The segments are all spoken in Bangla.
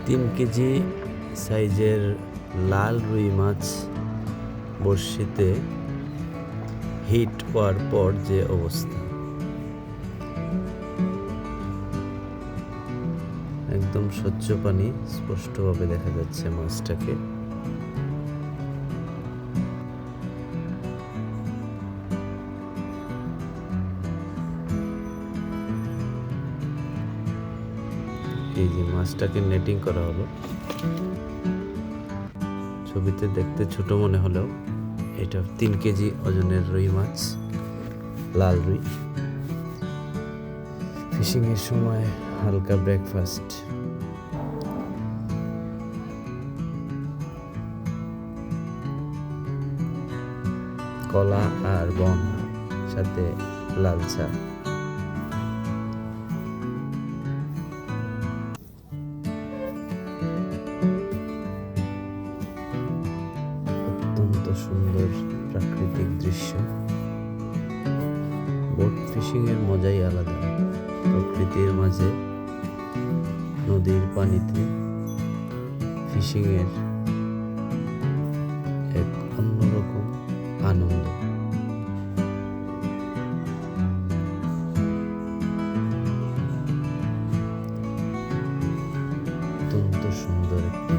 3 কেজি সাইজের লাল রুই মাছ বড়শিতে হিট হওয়ার পর যে অবস্থা, একদম স্বচ্ছ পানি, স্পষ্টভাবে দেখা যাচ্ছে মাছটাকে। এই যে মাছটাকে নেটিং করা হলো। ছবিতে দেখতে ছোট মনে হলেও এটা 3 কেজি ওজনের রুই মাছ, লাল রুই। ফিশিং এর সময় হালকা ব্রেকফাস্ট, কলা আর বন, সাথে লাল চা। অত্যন্ত সুন্দর প্রাকৃতিক দৃশ্য। বোট ফিশিং এর মজাই আলাদা। প্রকৃতির মাঝে, নদীর পানিতে ফিশিং এর এক অন্যরকম আনন্দ। অত্যন্ত সুন্দর একটি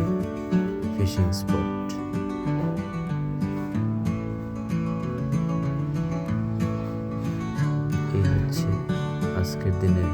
ফিশিং স্পট। এই হচ্ছে আজকের দিনের